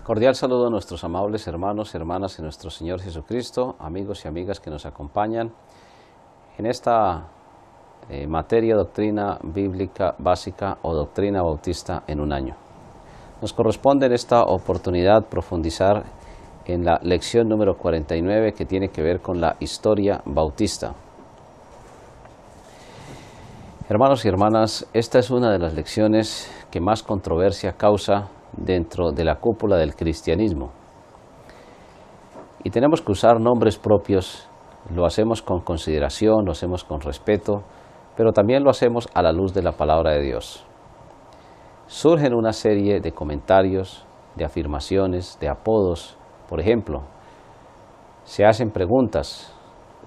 Cordial saludo a nuestros amables hermanos y hermanas en nuestro Señor Jesucristo, amigos y amigas que nos acompañan en esta materia doctrina bíblica básica o doctrina bautista en un año. Nos corresponde en esta oportunidad profundizar en la lección número 49 que tiene que ver con la historia bautista. Hermanos y hermanas, esta es una de las lecciones que más controversia causa dentro de la cúpula del cristianismo. Y tenemos que usar nombres propios, lo hacemos con consideración, lo hacemos con respeto, pero también lo hacemos a la luz de la palabra de Dios. Surgen una serie de comentarios, de afirmaciones, de apodos. Por ejemplo, se hacen preguntas: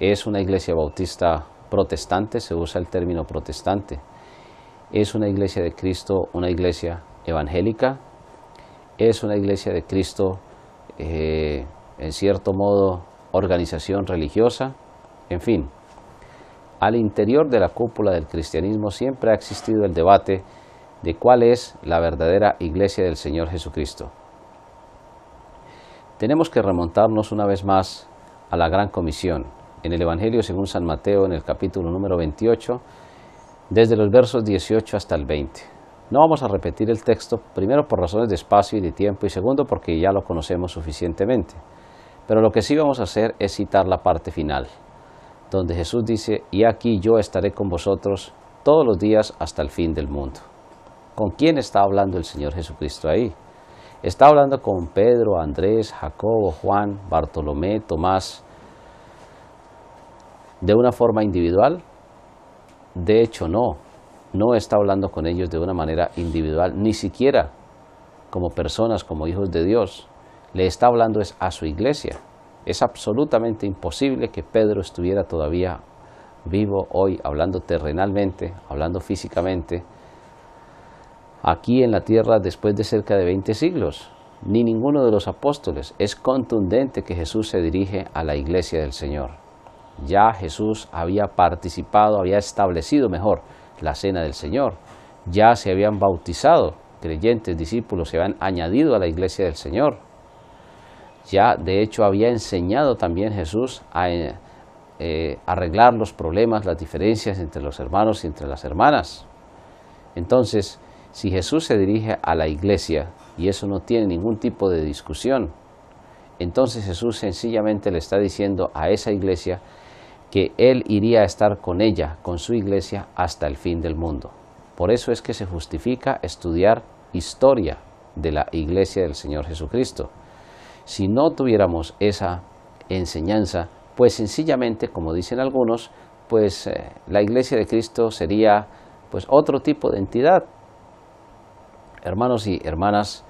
¿es una iglesia bautista protestante? Se usa el término protestante. ¿Es una iglesia de Cristo una iglesia evangélica? ¿Es una iglesia de Cristo, en cierto modo, organización religiosa? En fin, al interior de la cúpula del cristianismo siempre ha existido el debate de cuál es la verdadera iglesia del Señor Jesucristo. Tenemos que remontarnos una vez más a la Gran Comisión, en el Evangelio según San Mateo, en el capítulo número 28, desde los versos 18 hasta el 20. No vamos a repetir el texto, primero por razones de espacio y de tiempo, y segundo porque ya lo conocemos suficientemente. Pero lo que sí vamos a hacer es citar la parte final, donde Jesús dice: «Y aquí yo estaré con vosotros todos los días hasta el fin del mundo». ¿Con quién está hablando el Señor Jesucristo ahí? ¿Está hablando con Pedro, Andrés, Jacobo, Juan, Bartolomé, Tomás, de una forma individual? De hecho, no está hablando con ellos de una manera individual, ni siquiera como personas, como hijos de Dios. Le está hablando es a su iglesia. Es absolutamente imposible que Pedro estuviera todavía vivo hoy, hablando terrenalmente, hablando físicamente, aquí en la tierra después de cerca de 20 siglos. Ni ninguno de los apóstoles. Es contundente que Jesús se dirige a la iglesia del Señor. Ya Jesús había participado, había establecido mejor la cena del Señor. Ya se habían bautizado creyentes, discípulos, se habían añadido a la iglesia del Señor. Ya de hecho había enseñado también Jesús a arreglar los problemas, las diferencias entre los hermanos y entre las hermanas. Entonces, si Jesús se dirige a la iglesia, y eso no tiene ningún tipo de discusión, entonces Jesús sencillamente le está diciendo a esa iglesia que Él iría a estar con ella, con su iglesia, hasta el fin del mundo. Por eso es que se justifica estudiar historia de la iglesia del Señor Jesucristo. Si no tuviéramos esa enseñanza, pues sencillamente, como dicen algunos, pues la iglesia de Cristo sería pues otro tipo de entidad. Hermanos y hermanas,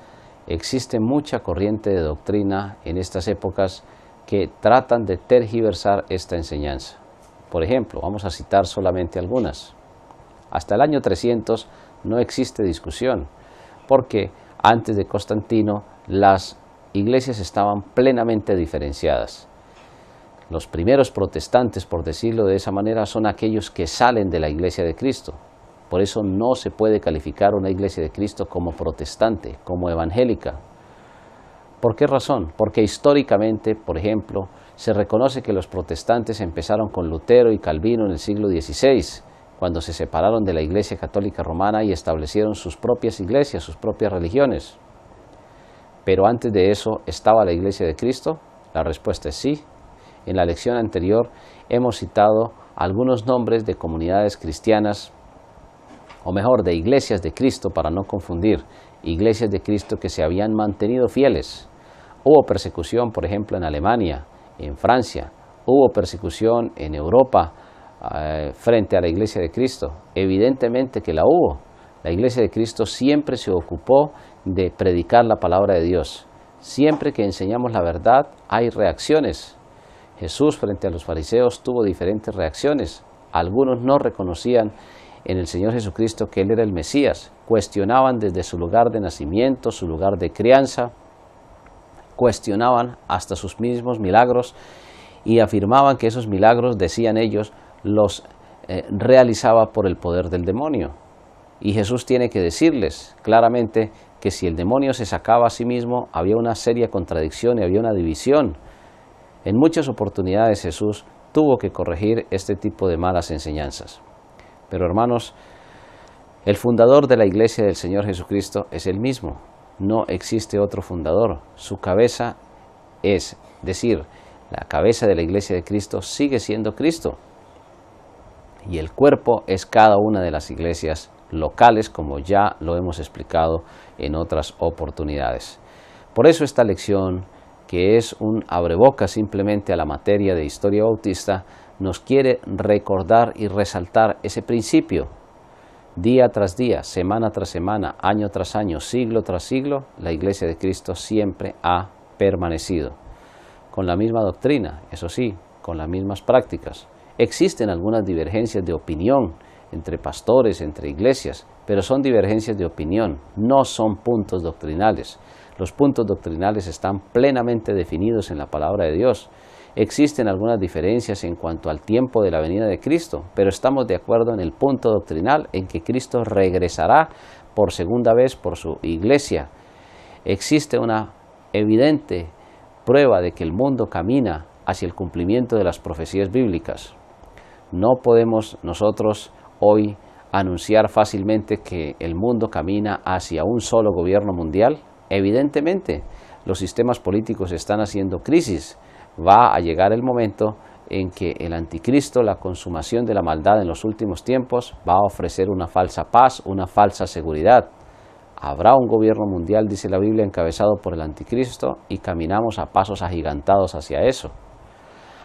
existe mucha corriente de doctrina en estas épocas que tratan de tergiversar esta enseñanza. Por ejemplo, vamos a citar solamente algunas. Hasta el año 300 no existe discusión, porque antes de Constantino las iglesias estaban plenamente diferenciadas. Los primeros protestantes, por decirlo de esa manera, son aquellos que salen de la iglesia de Cristo. Por eso no se puede calificar una iglesia de Cristo como protestante, como evangélica. ¿Por qué razón? Porque históricamente, por ejemplo, se reconoce que los protestantes empezaron con Lutero y Calvino en el siglo XVI, cuando se separaron de la Iglesia Católica Romana y establecieron sus propias iglesias, sus propias religiones. Pero antes de eso, ¿estaba la Iglesia de Cristo? La respuesta es sí. En la lección anterior hemos citado algunos nombres de comunidades cristianas, o mejor, de iglesias de Cristo, para no confundir, iglesias de Cristo que se habían mantenido fieles. Hubo persecución, por ejemplo, en Alemania, en Francia, hubo persecución en Europa frente a la iglesia de Cristo. Evidentemente que la hubo. La iglesia de Cristo siempre se ocupó de predicar la palabra de Dios. Siempre que enseñamos la verdad hay reacciones. Jesús frente a los fariseos tuvo diferentes reacciones. Algunos no reconocían en el Señor Jesucristo que Él era el Mesías. Cuestionaban desde su lugar de nacimiento, su lugar de crianza, cuestionaban hasta sus mismos milagros y afirmaban que esos milagros, decían ellos, los realizaba por el poder del demonio. Y Jesús tiene que decirles claramente que si el demonio se sacaba a sí mismo, había una seria contradicción y había una división. En muchas oportunidades Jesús tuvo que corregir este tipo de malas enseñanzas. Pero hermanos, el fundador de la Iglesia del Señor Jesucristo es el mismo. No existe otro fundador. Su cabeza es decir, la cabeza de la Iglesia de Cristo sigue siendo Cristo. Y el cuerpo es cada una de las iglesias locales, como ya lo hemos explicado en otras oportunidades. Por eso esta lección, que es un abrebocas simplemente a la materia de historia bautista, nos quiere recordar y resaltar ese principio. Día tras día, semana tras semana, año tras año, siglo tras siglo, la Iglesia de Cristo siempre ha permanecido. Con la misma doctrina, eso sí, con las mismas prácticas. Existen algunas divergencias de opinión entre pastores, entre iglesias, pero son divergencias de opinión, no son puntos doctrinales. Los puntos doctrinales están plenamente definidos en la palabra de Dios. Existen algunas diferencias en cuanto al tiempo de la venida de Cristo, pero estamos de acuerdo en el punto doctrinal en que Cristo regresará por segunda vez por su iglesia. Existe una evidente prueba de que el mundo camina hacia el cumplimiento de las profecías bíblicas. No podemos nosotros hoy anunciar fácilmente que el mundo camina hacia un solo gobierno mundial. Evidentemente, los sistemas políticos están haciendo crisis. Va a llegar el momento en que el anticristo, la consumación de la maldad en los últimos tiempos, va a ofrecer una falsa paz, una falsa seguridad. Habrá un gobierno mundial, dice la Biblia, encabezado por el anticristo, y caminamos a pasos agigantados hacia eso.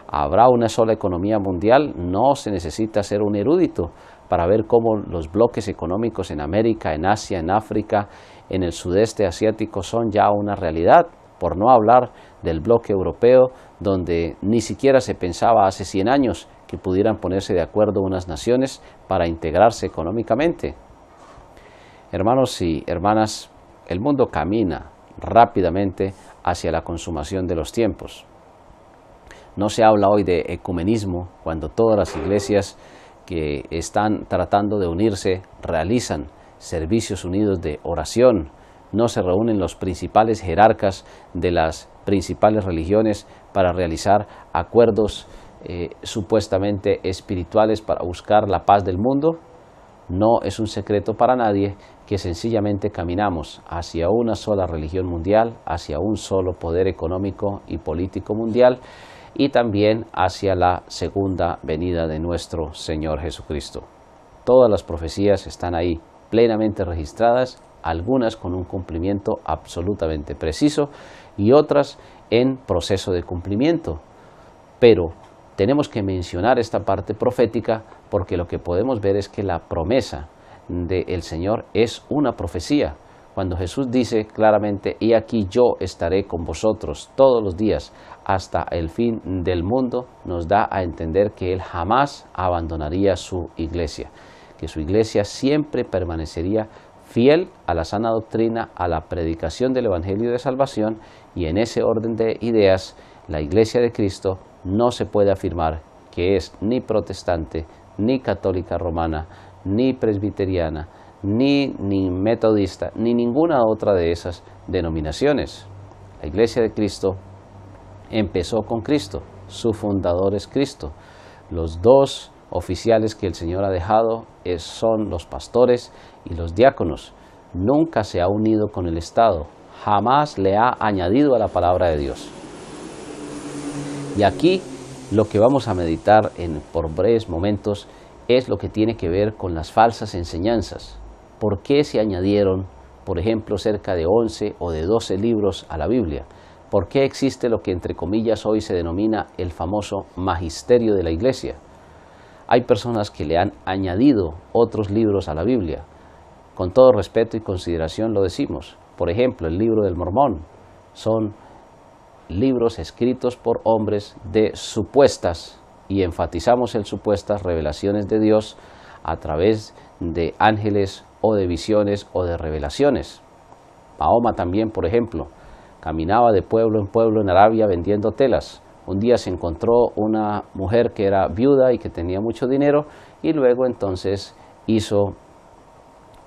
Habrá una sola economía mundial. No se necesita ser un erudito para ver cómo los bloques económicos en América, en Asia, en África, en el sudeste asiático son ya una realidad, por no hablar del bloque europeo, donde ni siquiera se pensaba hace 100 años que pudieran ponerse de acuerdo unas naciones para integrarse económicamente. Hermanos y hermanas, el mundo camina rápidamente hacia la consumación de los tiempos. No se habla hoy de ecumenismo cuando todas las iglesias que están tratando de unirse realizan servicios unidos de oración. No se reúnen los principales jerarcas de las principales religiones para realizar acuerdos supuestamente espirituales para buscar la paz del mundo. No es un secreto para nadie que sencillamente caminamos hacia una sola religión mundial, hacia un solo poder económico y político mundial, y también hacia la segunda venida de nuestro Señor Jesucristo. Todas las profecías están ahí, plenamente registradas, algunas con un cumplimiento absolutamente preciso y otras en proceso de cumplimiento. Pero tenemos que mencionar esta parte profética porque lo que podemos ver es que la promesa del Señor es una profecía. Cuando Jesús dice claramente, y aquí yo estaré con vosotros todos los días hasta el fin del mundo, nos da a entender que Él jamás abandonaría su iglesia, que su iglesia siempre permanecería fiel a la sana doctrina, a la predicación del Evangelio de Salvación, y en ese orden de ideas, la iglesia de Cristo no se puede afirmar que es ni protestante, ni católica romana, ni presbiteriana, ni metodista, ni ninguna otra de esas denominaciones. La iglesia de Cristo empezó con Cristo, su fundador es Cristo. Los dos oficiales que el Señor ha dejado son los pastores y los diáconos. Nunca se ha unido con el Estado, jamás le ha añadido a la palabra de Dios. Y aquí lo que vamos a meditar por breves momentos es lo que tiene que ver con las falsas enseñanzas. ¿Por qué se añadieron, por ejemplo, cerca de 11 o de 12 libros a la Biblia? ¿Por qué existe lo que entre comillas hoy se denomina el famoso magisterio de la Iglesia? Hay personas que le han añadido otros libros a la Biblia. Con todo respeto y consideración lo decimos. Por ejemplo, el libro del Mormón. Son libros escritos por hombres de supuestas, y enfatizamos el supuestas, revelaciones de Dios a través de ángeles o de visiones o de revelaciones. Mahoma también, por ejemplo, caminaba de pueblo en pueblo en Arabia vendiendo telas. Un día se encontró una mujer que era viuda y que tenía mucho dinero, y luego entonces hizo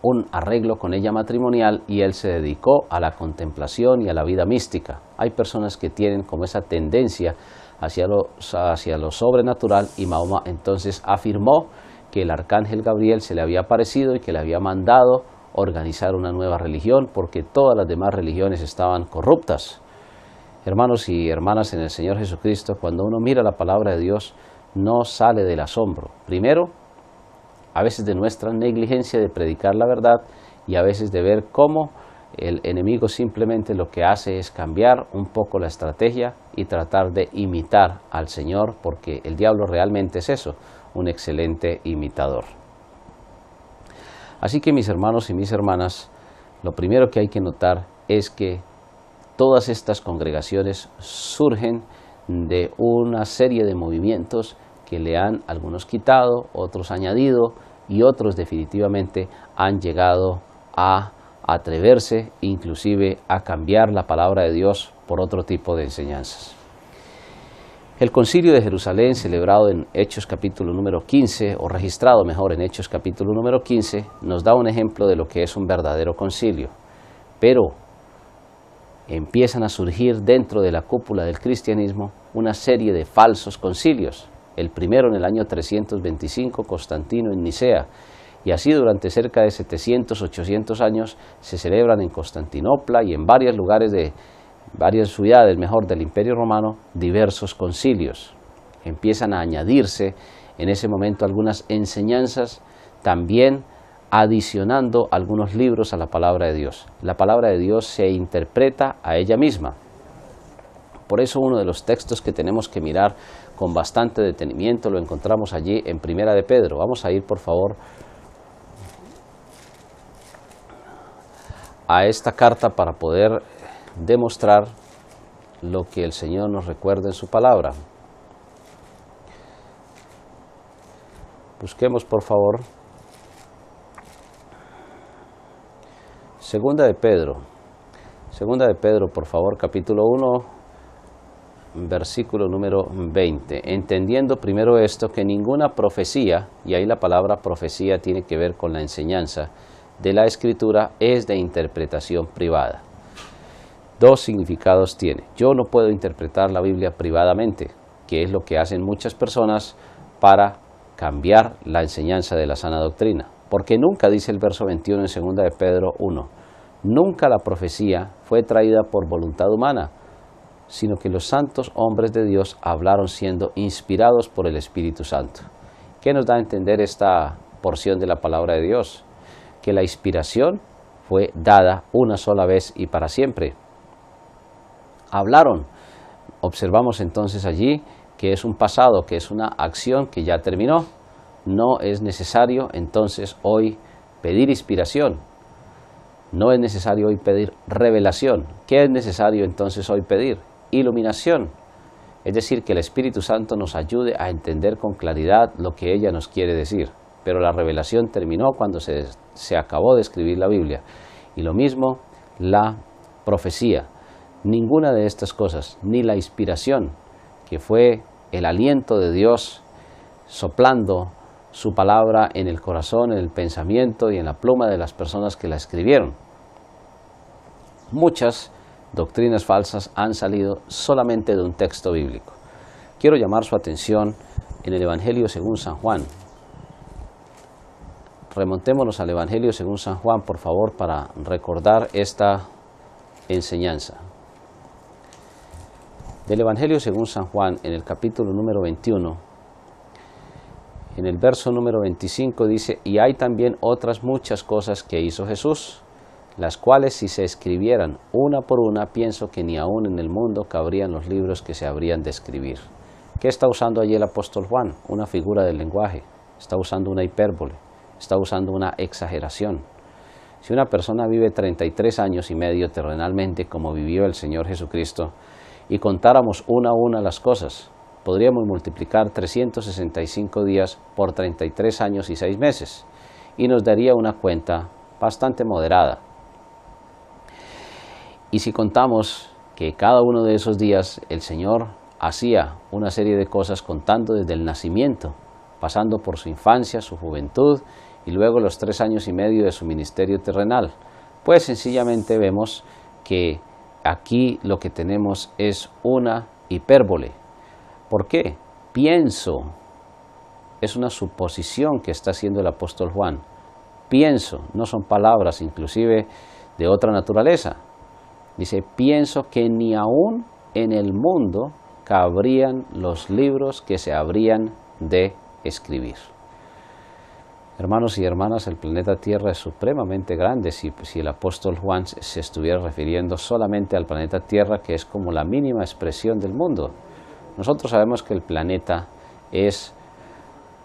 un arreglo con ella matrimonial y él se dedicó a la contemplación y a la vida mística. Hay personas que tienen como esa tendencia hacia lo sobrenatural, y Mahoma entonces afirmó que el arcángel Gabriel se le había aparecido y que le había mandado organizar una nueva religión porque todas las demás religiones estaban corruptas. Hermanos y hermanas en el Señor Jesucristo, cuando uno mira la palabra de Dios, no sale del asombro. Primero, a veces de nuestra negligencia de predicar la verdad, y a veces de ver cómo el enemigo simplemente lo que hace es cambiar un poco la estrategia y tratar de imitar al Señor, porque el diablo realmente es eso, un excelente imitador. Así que, mis hermanos y mis hermanas, lo primero que hay que notar es que todas estas congregaciones surgen de una serie de movimientos que le han algunos quitado, otros añadido, y otros definitivamente han llegado a atreverse inclusive a cambiar la palabra de Dios por otro tipo de enseñanzas. El Concilio de Jerusalén, celebrado en Hechos capítulo número 15, o registrado mejor en Hechos capítulo número 15, nos da un ejemplo de lo que es un verdadero concilio. Pero empiezan a surgir dentro de la cúpula del cristianismo una serie de falsos concilios. El primero en el año 325, Constantino en Nicea, y así durante cerca de 700, 800 años se celebran en Constantinopla y en varios lugares de varias ciudades, mejor, del Imperio Romano, diversos concilios. Empiezan a añadirse en ese momento algunas enseñanzas, también adicionando algunos libros a la palabra de Dios. La palabra de Dios se interpreta a ella misma. Por eso uno de los textos que tenemos que mirar con bastante detenimiento lo encontramos allí en Primera de Pedro. Vamos a ir, por favor, a esta carta para poder demostrar lo que el Señor nos recuerda en su palabra. Busquemos, por favor, Segunda de Pedro, por favor, capítulo 1, versículo número 20. Entendiendo primero esto, que ninguna profecía, y ahí la palabra profecía tiene que ver con la enseñanza de la Escritura, es de interpretación privada. Dos significados tiene. Yo no puedo interpretar la Biblia privadamente, que es lo que hacen muchas personas para cambiar la enseñanza de la sana doctrina. Porque nunca, dice el verso 21 en 2 de Pedro 1, nunca la profecía fue traída por voluntad humana, sino que los santos hombres de Dios hablaron siendo inspirados por el Espíritu Santo. ¿Qué nos da a entender esta porción de la palabra de Dios? Que la inspiración fue dada una sola vez y para siempre. Hablaron. Observamos entonces allí que es un pasado, que es una acción que ya terminó. No es necesario entonces hoy pedir inspiración. No es necesario hoy pedir revelación. ¿Qué es necesario entonces hoy pedir? Iluminación. Es decir, que el Espíritu Santo nos ayude a entender con claridad lo que ella nos quiere decir. Pero la revelación terminó cuando se acabó de escribir la Biblia. Y lo mismo la profecía. Ninguna de estas cosas, ni la inspiración, que fue el aliento de Dios soplando su palabra en el corazón, en el pensamiento y en la pluma de las personas que la escribieron. Muchas doctrinas falsas han salido solamente de un texto bíblico. Quiero llamar su atención en el Evangelio según San Juan. Remontémonos al Evangelio según San Juan, por favor, para recordar esta enseñanza. Del Evangelio según San Juan, en el capítulo número 21, en el verso número 25 dice: y hay también otras muchas cosas que hizo Jesús, las cuales si se escribieran una por una, pienso que ni aún en el mundo cabrían los libros que se habrían de escribir. ¿Qué está usando allí el apóstol Juan? Una figura del lenguaje, está usando una hipérbole, está usando una exageración. Si una persona vive 33 años y medio terrenalmente como vivió el Señor Jesucristo, y contáramos una a una las cosas, podríamos multiplicar 365 días por 33 años y 6 meses, y nos daría una cuenta bastante moderada. Y si contamos que cada uno de esos días el Señor hacía una serie de cosas, contando desde el nacimiento, pasando por su infancia, su juventud y luego los 3 años y medio de su ministerio terrenal? Pues sencillamente vemos que aquí lo que tenemos es una hipérbole. ¿Por qué? Pienso, es una suposición que está haciendo el apóstol Juan. Pienso, no son palabras inclusive de otra naturaleza. Dice, pienso que ni aún en el mundo cabrían los libros que se habrían de escribir. Hermanos y hermanas, el planeta Tierra es supremamente grande. Si el apóstol Juan se estuviera refiriendo solamente al planeta Tierra, que es como la mínima expresión del mundo. Nosotros sabemos que el planeta es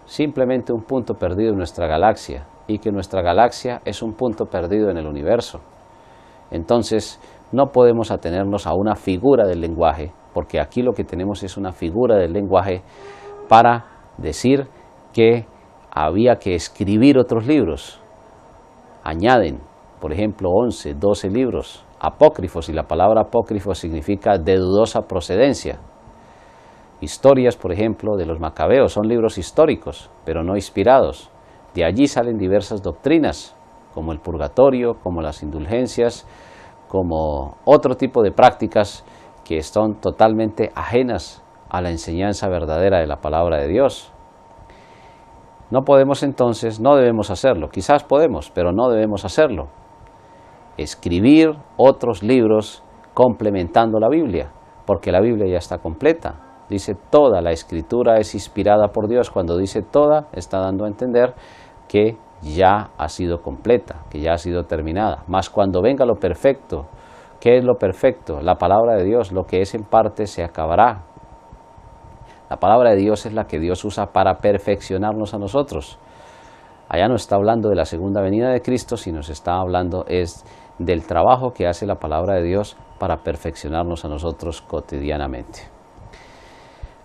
simplemente un punto perdido en nuestra galaxia y que nuestra galaxia es un punto perdido en el universo. Entonces, no podemos atenernos a una figura del lenguaje, porque aquí lo que tenemos es una figura del lenguaje para decir que había que escribir otros libros. Añaden, por ejemplo, 11, 12 libros apócrifos, y la palabra apócrifo significa de dudosa procedencia. Historias, por ejemplo, de los macabeos, son libros históricos, pero no inspirados. De allí salen diversas doctrinas, como el purgatorio, como las indulgencias, como otro tipo de prácticas que son totalmente ajenas a la enseñanza verdadera de la palabra de Dios. No podemos entonces, no debemos hacerlo, quizás podemos, pero no debemos hacerlo. Escribir otros libros complementando la Biblia, porque la Biblia ya está completa. Dice toda la escritura es inspirada por Dios. Cuando dice toda, está dando a entender que ya ha sido completa, que ya ha sido terminada. Mas cuando venga lo perfecto, ¿qué es lo perfecto? La palabra de Dios, lo que es en parte se acabará. La palabra de Dios es la que Dios usa para perfeccionarnos a nosotros. Allá no está hablando de la segunda venida de Cristo, sino se está hablando es del trabajo que hace la palabra de Dios para perfeccionarnos a nosotros cotidianamente.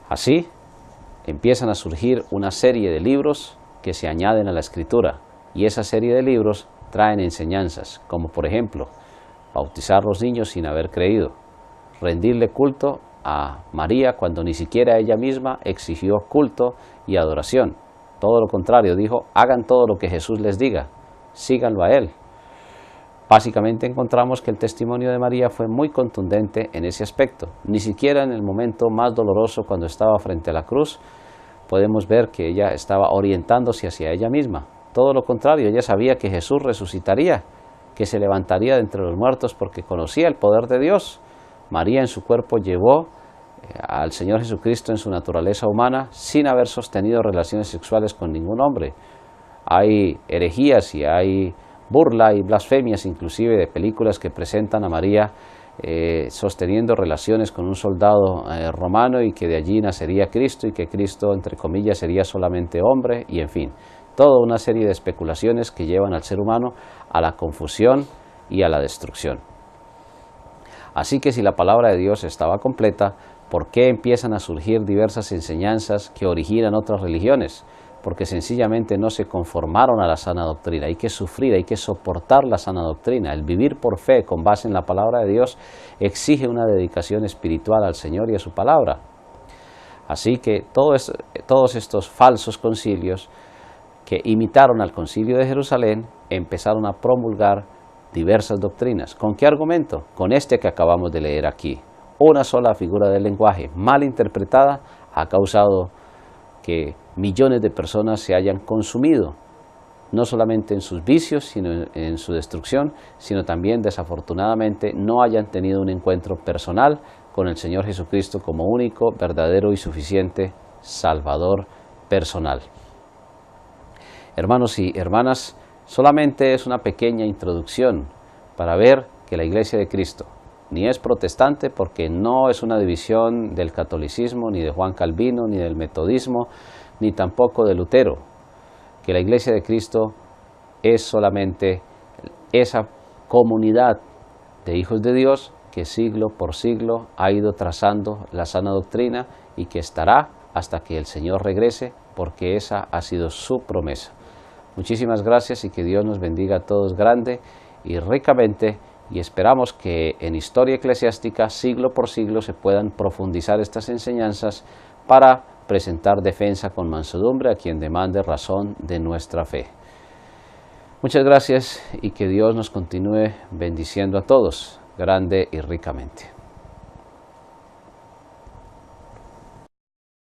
Así empiezan a surgir una serie de libros que se añaden a la Escritura, y esa serie de libros traen enseñanzas, como por ejemplo, bautizar a los niños sin haber creído, rendirle culto a María cuando ni siquiera ella misma exigió culto y adoración. Todo lo contrario, dijo, hagan todo lo que Jesús les diga, síganlo a Él. Básicamente encontramos que el testimonio de María fue muy contundente en ese aspecto. Ni siquiera en el momento más doloroso, cuando estaba frente a la cruz, podemos ver que ella estaba orientándose hacia ella misma. Todo lo contrario, ella sabía que Jesús resucitaría, que se levantaría de entre los muertos porque conocía el poder de Dios. María en su cuerpo llevó al Señor Jesucristo en su naturaleza humana sin haber sostenido relaciones sexuales con ningún hombre. Hay herejías y hay burla y blasfemias inclusive de películas que presentan a María sosteniendo relaciones con un soldado romano, y que de allí nacería Cristo, y que Cristo, entre comillas, sería solamente hombre, y en fin, toda una serie de especulaciones que llevan al ser humano a la confusión y a la destrucción. Así que si la palabra de Dios estaba completa, ¿por qué empiezan a surgir diversas enseñanzas que originan otras religiones? Porque sencillamente no se conformaron a la sana doctrina. Hay que sufrir, hay que soportar la sana doctrina. El vivir por fe con base en la palabra de Dios exige una dedicación espiritual al Señor y a su palabra. Así que todos estos falsos concilios que imitaron al concilio de Jerusalén empezaron a promulgar diversas doctrinas. ¿Con qué argumento? Con este que acabamos de leer aquí. Una sola figura del lenguaje mal interpretada ha causado que millones de personas se hayan consumido, no solamente en sus vicios, sino en su destrucción, sino también desafortunadamente no hayan tenido un encuentro personal con el Señor Jesucristo como único, verdadero y suficiente Salvador personal. Hermanos y hermanas, solamente es una pequeña introducción para ver que la Iglesia de Cristo ni es protestante, porque no es una división del catolicismo, ni de Juan Calvino, ni del metodismo, ni tampoco de Lutero, que la Iglesia de Cristo es solamente esa comunidad de hijos de Dios que siglo por siglo ha ido trazando la sana doctrina y que estará hasta que el Señor regrese, porque esa ha sido su promesa. Muchísimas gracias y que Dios nos bendiga a todos grande y ricamente, y esperamos que en Historia Eclesiástica siglo por siglo se puedan profundizar estas enseñanzas para presentar defensa con mansedumbre a quien demande razón de nuestra fe. Muchas gracias y que Dios nos continúe bendiciendo a todos, grande y ricamente.